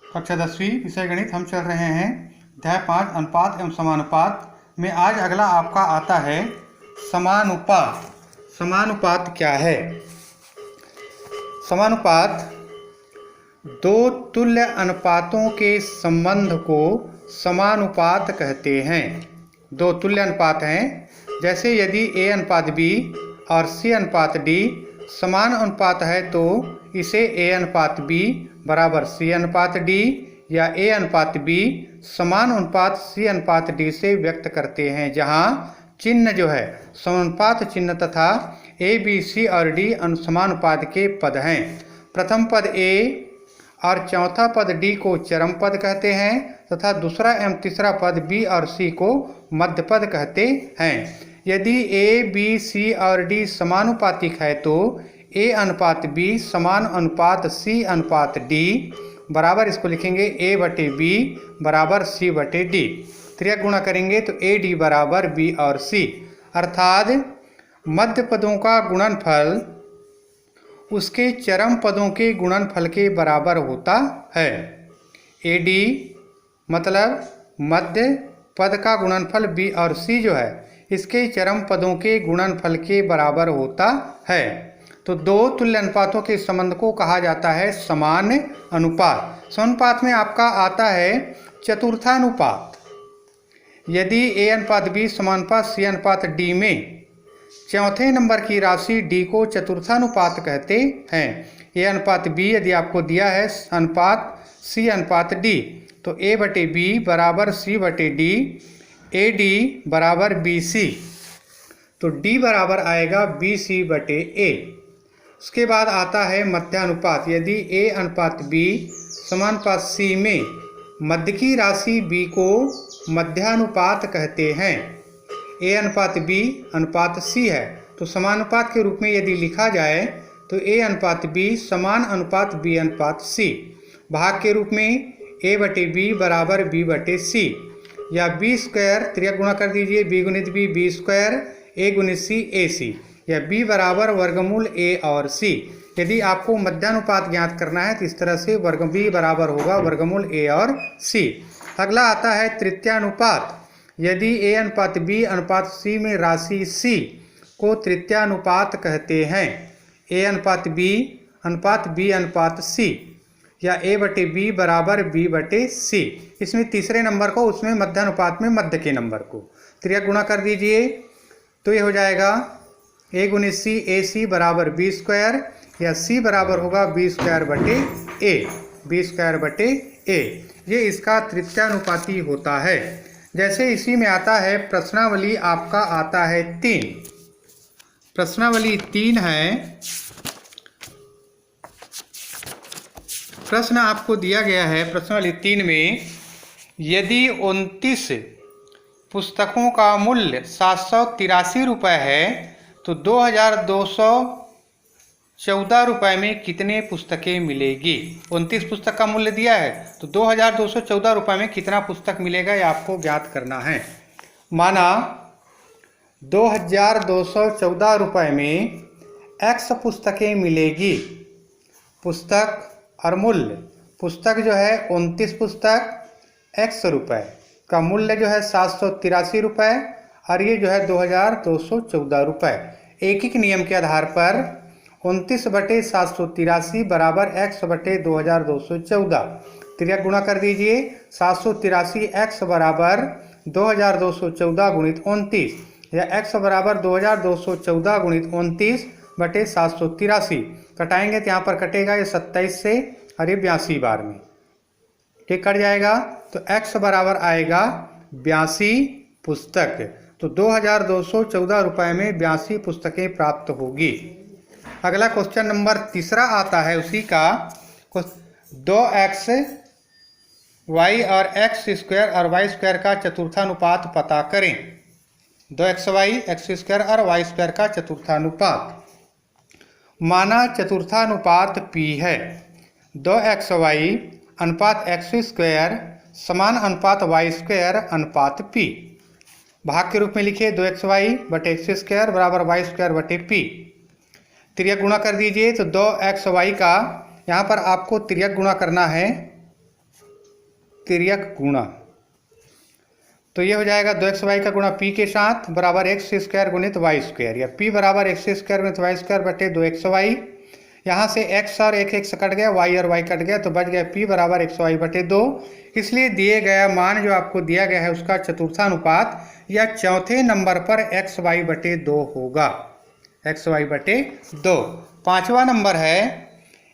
कक्षा 10वीं विषय गणित हम चल रहे हैं अध्याय 5 अनुपात एवं समानुपात में। आज अगला आपका आता है समानुपात। समानुपात क्या है? समानुपात दो तुल्य अनुपातों के संबंध को समानुपात कहते हैं। दो तुल्य अनुपात हैं, जैसे यदि a अनुपात b और c अनुपात d समान अनुपात है तो इसे a अनुपात b बराबर c अनुपात d या a अनुपात b समान अनुपात c अनुपात d से व्यक्त करते हैं, जहां चिन्ह जो है समानुपात चिन्ह तथा a b c और d समानुपात के पद हैं। प्रथम पद a और चौथा पद d को चरम पद कहते हैं तथा दूसरा एवं तीसरा पद b और c को मध्य पद कहते हैं। यदि a b c और d समानुपातिक है तो a अनुपात b समान अनुपात c अनुपात d बराबर, इसको लिखेंगे a बटे b बराबर c बटे d। त्रिक गुणा करेंगे तो a d बराबर b और c, अर्थात मध्य पदों का गुणनफल उसके चरम पदों के गुणनफल के बराबर होता है। a d मतलब मध्य पद का गुणनफल b और c जो है इसके चरम पदों के गुणनफल के बराबर होता है। तो दो तुल्य अनुपातों के संबंध को कहा जाता है समान अनुपात। समानुपात में आपका आता है चतुर्थानुपात। यदि a अनुपात b समानुपात c अनुपात d में चौथे नंबर की राशि d को चतुर्थानुपात कहते हैं। a अनुपात b यदि आपको दिया है अनुपात c अनुपात d तो a बटे b बराबर c बटे d, ए डी बराबर बी सी, तो d बराबर आएगा बी सी बटे ए। उसके बाद आता है मध्यानुपात। यदि a अनुपात b समानुपात c में मध्य की राशि b को मध्यानुपात कहते हैं। a अनुपात b अनुपात c है तो समानुपात के रूप में यदि लिखा जाए तो a अनुपात b समान अनुपात b अनुपात c। भाग के रूप में a बटे b बराबर b बटे c, या b स्क्वायर त्रिक गुणा कर दीजिए, b गुणित b स्क्वायर, a गुणित c ए सी, या b बराबर वर्गमूल a और c। यदि आपको मध्यानुपात ज्ञात करना है तो इस तरह से b बराबर होगा वर्गमूल a और c। अगला आता है तृतीयानुपात। यदि a अनुपात b अनुपात c में राशि c को तृतीयानुपात कहते हैं। a अनुपात b अनुपात c, या a बटे b बराबर b बटे c। इसमें तीसरे नंबर को उसमें मध्यानुपात में मध्य के नंबर को त्रिक गुणा कर दीजिए तो ये हो जाएगा a गुणित c ए सी बराबर b स्क्वायर, या c बराबर होगा b स्क्वायर बटे a, b स्क्वायर बटे a। ये इसका तृतीयानुपाती होता है। जैसे इसी में आता है प्रश्नावली, आपका आता है 3। प्रश्नावली 3 है। प्रश्न आपको दिया गया है प्रश्नावली 3 में, यदि 29 पुस्तकों का मूल्य 783 रुपये है तो 2214 रुपये में कितने पुस्तकें मिलेगी। 29 पुस्तक का मूल्य दिया है तो 2214 रुपये में कितना पुस्तक मिलेगा ये आपको ज्ञात करना है। माना 2214 रुपये में x पुस्तकें मिलेगी। पुस्तक और मूल्य, पुस्तक जो है 29 पुस्तक, x रुपये का मूल्य जो है 783 रुपये और ये जो है 2214 रुपये। एक एक नियम के आधार पर 29 बटे 783 बराबर x बटे 2214। त्रिक गुणा कर दीजिए, 783 x बराबर 2214 गुणित 29, या x बराबर 2214 गुणित 29 बटे 783। कटाएंगे तो यहाँ पर कटेगा ये 27 से और ये 82 बार में ठीक कट जाएगा, तो x बराबर आएगा 82 पुस्तक। तो 2214 रुपये में 82 पुस्तकें प्राप्त होगी। अगला क्वेश्चन नंबर 3 आता है उसी का। 2x y और x स्क्वायर और y स्क्वायर का चतुर्थानुपात पता करें। 2xy x स्क्वायर और y स्क्वायर का चतुर्थानुपात। माना चतुर्थानुपात p है। 2xy अनुपात x स्क्वायर समान अनुपात y स्क्वायर अनुपात p। भाग के रूप में लिखिए 2xy बटे x स्क्वायर बराबर y स्क्वायर बटे p। त्रिक गुणा कर दीजिए तो 2xy का यहाँ पर आपको त्रिक गुणा करना है तिर्यक गुणा। तो ये हो जाएगा 2xy का गुणा p के साथ बराबर एक्स स्क्वायर गुणित वाई स्क्वायर, या p बराबर एक्स स्क्वायर गुणित वाई स्क्वायर बटे 2xy। यहाँ से x और एक कट गया, y और y कट गया, तो बच गया p बराबर xy बटे 2। इसलिए दिए गया मान जो आपको दिया गया है उसका चतुर्थानुपात या चौथे नंबर पर xy बटे 2 होगा, xy बटे 2। पांचवा नंबर है,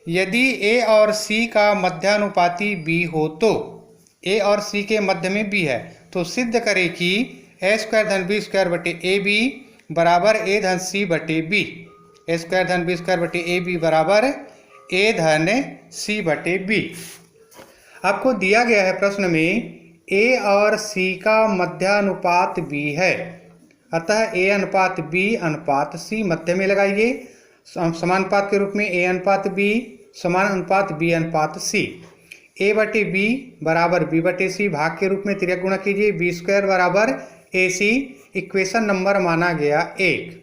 यदि a और c का मध्यानुपाती b हो तो a और c के मध्य में b है, तो सिद्ध करें कि a स्क्वायर धन b स्क्वायर बटे ए बी बराबर a धन c बटे b, a स्क्वायर धन b स्क्वायर बटे ए बी बराबर a धन c बटे b। आपको दिया गया है प्रश्न में a और c का मध्यानुपात b है, अतः a अनुपात b अनुपात c मध्य में लगाइए, समानुपात के रूप में a अनुपात b समान अनुपात b अनुपात c। a बटे b बराबर b बटे c भाग के रूप में तिर्यक गुणा कीजिए, b स्क्वायर बराबर ac, इक्वेशन नंबर माना गया 1।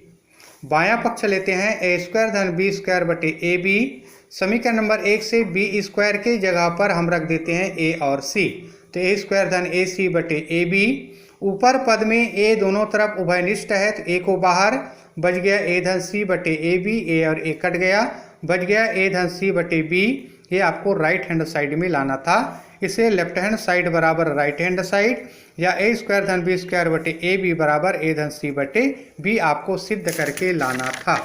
बायां पक्ष लेते हैं, a स्क्वायर धन b स्क्वायर बटे ए बी, समीकरण नंबर 1 से b स्क्वायर के जगह पर हम रख देते हैं a और c, तो a स्क्वायर धन ए सी बटे ए बी। ऊपर पद में a दोनों तरफ उभयनिष्ठ है, तो a को बाहर, बच गया a धन c बटे ए बी, a और a कट गया, बच गया a धन c बटे b। ये आपको राइट हैंड साइड में लाना था, इसे लेफ्ट हैंड साइड बराबर राइट हैंड साइड, या a स्क्वायर धन b स्क्वायर बटे ए बी बराबर a धन c बटे b आपको सिद्ध करके लाना था।